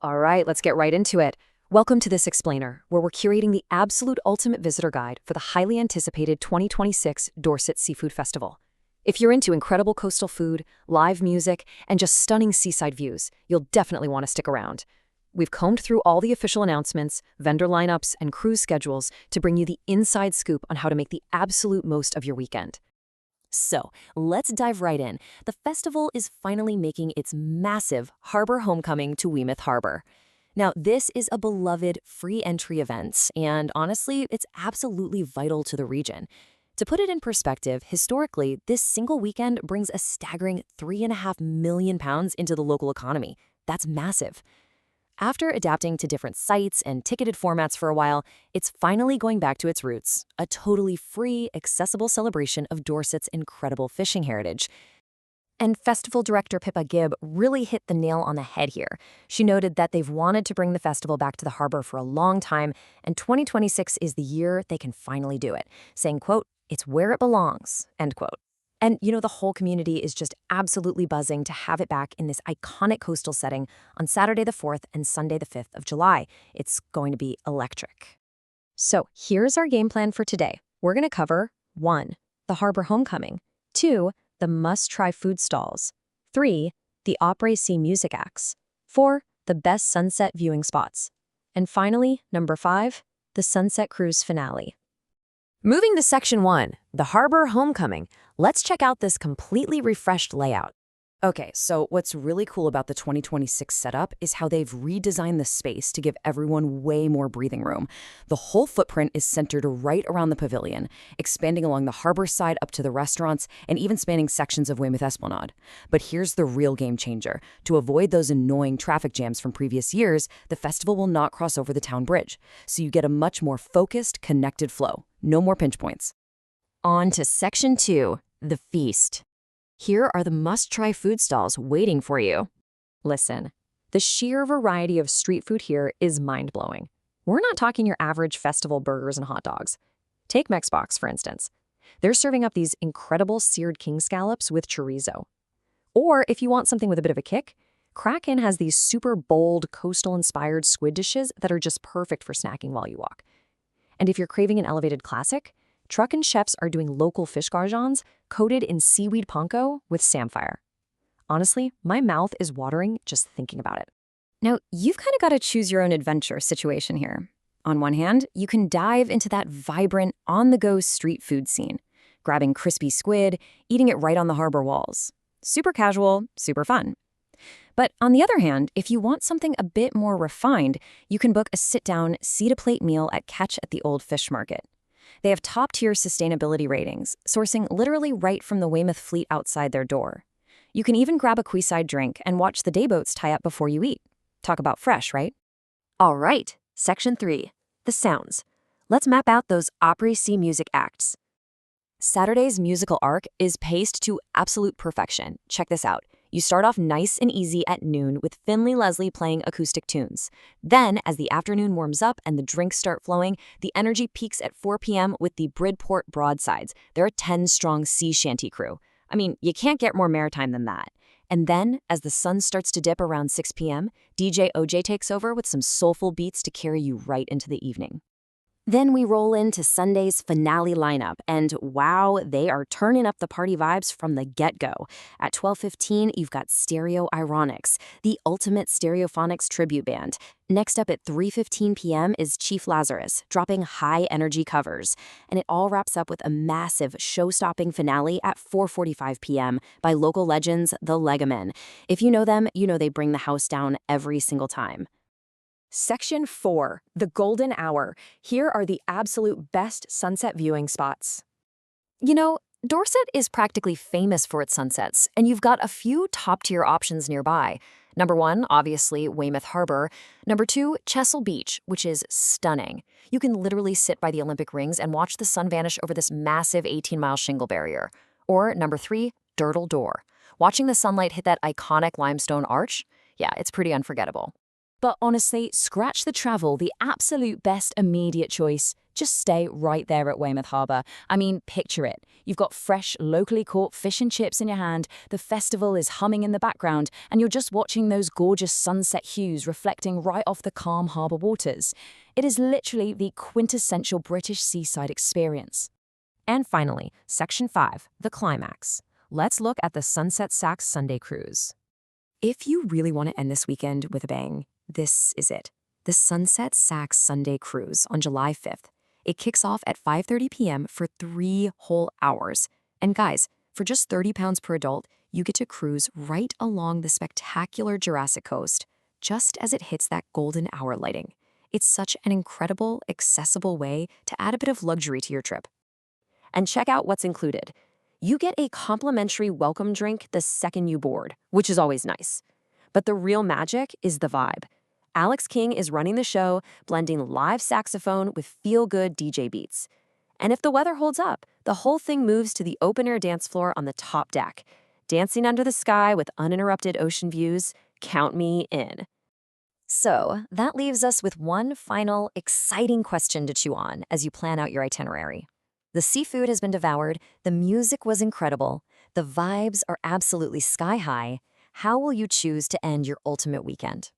All right, let's get right into it. Welcome to this explainer, where we're curating the absolute ultimate visitor guide for the highly anticipated 2026 Dorset Seafood Festival. If you're into incredible coastal food, live music, and just stunning seaside views, you'll definitely want to stick around. We've combed through all the official announcements, vendor lineups, and cruise schedules to bring you the inside scoop on how to make the absolute most of your weekend. So, let's dive right in. The festival is finally making its massive harbor homecoming to Weymouth Harbour. Now, this is a beloved free entry event, and honestly, it's absolutely vital to the region. To put it in perspective, historically, this single weekend brings a staggering £3.5 million into the local economy. That's massive. After adapting to different sites and ticketed formats for a while, it's finally going back to its roots, a totally free, accessible celebration of Dorset's incredible fishing heritage. And festival director Pippa Gibb really hit the nail on the head here. She noted that they've wanted to bring the festival back to the harbor for a long time, and 2026 is the year they can finally do it, saying, quote, "It's where it belongs," end quote. And, the whole community is just absolutely buzzing to have it back in this iconic coastal setting on Saturday the 4th and Sunday the 5th of July. It's going to be electric. So here's our game plan for today. We're going to cover 1. The harbor homecoming. 2. The must-try food stalls. 3. The après-ski music acts. 4. The best sunset viewing spots. And finally, number 5, the sunset cruise finale. Moving to Section 1, the harbor homecoming, let's check out this completely refreshed layout. Okay, so what's really cool about the 2026 setup is how they've redesigned the space to give everyone way more breathing room. The whole footprint is centered right around the pavilion, expanding along the harbor side up to the restaurants and even spanning sections of Weymouth Esplanade. But here's the real game changer. To avoid those annoying traffic jams from previous years, the festival will not cross over the town bridge, so you get a much more focused, connected flow. No more pinch points. On to Section 2, the feast. Here are the must-try food stalls waiting for you. Listen, the sheer variety of street food here is mind-blowing. We're not talking your average festival burgers and hot dogs. Take Mexbox, for instance. They're serving up these incredible seared king scallops with chorizo. Or if you want something with a bit of a kick, Kraken has these super bold, coastal-inspired squid dishes that are just perfect for snacking while you walk. And if you're craving an elevated classic, Truck and Chefs are doing local fish garjons coated in seaweed panko with samphire. Honestly, my mouth is watering just thinking about it. Now, you've kind of got to choose your own adventure situation here. On one hand, you can dive into that vibrant, on-the-go street food scene, grabbing crispy squid, eating it right on the harbor walls. Super casual, super fun. But on the other hand, if you want something a bit more refined, you can book a sit-down, see-to-plate meal at Catch at the Old Fish Market. They have top-tier sustainability ratings, sourcing literally right from the Weymouth fleet outside their door. You can even grab a quayside drink and watch the dayboats tie up before you eat. Talk about fresh, right? All right, Section 3, the sounds. Let's map out those après-ski music acts. Saturday's musical arc is paced to absolute perfection. Check this out. You start off nice and easy at noon with Finley Leslie playing acoustic tunes. Then, as the afternoon warms up and the drinks start flowing, the energy peaks at 4 p.m. with the Bridport Broadsides. They're a 10-strong sea shanty crew. I mean, you can't get more maritime than that. And then, as the sun starts to dip around 6 p.m., DJ OJ takes over with some soulful beats to carry you right into the evening. Then we roll into Sunday's finale lineup, and wow, they are turning up the party vibes from the get-go. At 12:15, you've got Stereo Ironics, the ultimate stereophonics tribute band. Next up at 3:15 p.m. is Chief Lazarus, dropping high-energy covers. And it all wraps up with a massive show-stopping finale at 4:45 p.m. by local legends, the Legamen. If you know them, you know they bring the house down every single time. Section 4, the golden hour. Here are the absolute best sunset viewing spots. Dorset is practically famous for its sunsets, and you've got a few top-tier options nearby. Number 1, obviously, Weymouth Harbour. Number 2, Chesil Beach, which is stunning. You can literally sit by the Olympic rings and watch the sun vanish over this massive 18-mile shingle barrier. Or number 3, Durdle Door. Watching the sunlight hit that iconic limestone arch? Yeah, it's pretty unforgettable. But honestly, scratch the travel, the absolute best immediate choice, Just stay right there at Weymouth Harbour. I mean, picture it. You've got fresh, locally caught fish and chips in your hand, the festival is humming in the background, and you're just watching those gorgeous sunset hues reflecting right off the calm harbour waters. It is literally the quintessential British seaside experience. And finally, Section 5, the climax. Let's look at the Sunset Sax Sunday Cruise. If you really want to end this weekend with a bang, this is it. The Sunset Sax Sunday Cruise on July 5th. It kicks off at 5:30 p.m. for 3 whole hours. And guys, for just £30 per adult, you get to cruise right along the spectacular Jurassic Coast, just as it hits that golden hour lighting. It's such an incredible, accessible way to add a bit of luxury to your trip. And check out what's included. You get a complimentary welcome drink the second you board, which is always nice. But the real magic is the vibe. Alex King is running the show, blending live saxophone with feel-good DJ beats. And if the weather holds up, the whole thing moves to the open-air dance floor on the top deck. Dancing under the sky with uninterrupted ocean views, count me in. So, that leaves us with one final, exciting question to chew on as you plan out your itinerary. The seafood has been devoured, the music was incredible, the vibes are absolutely sky-high. How will you choose to end your ultimate weekend?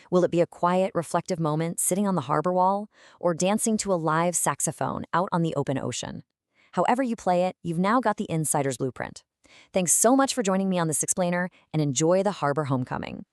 Will it be a quiet, reflective moment sitting on the harbor wall, or dancing to a live saxophone out on the open ocean? However you play it, you've now got the insider's blueprint. Thanks so much for joining me on this explainer, and enjoy the harbor homecoming.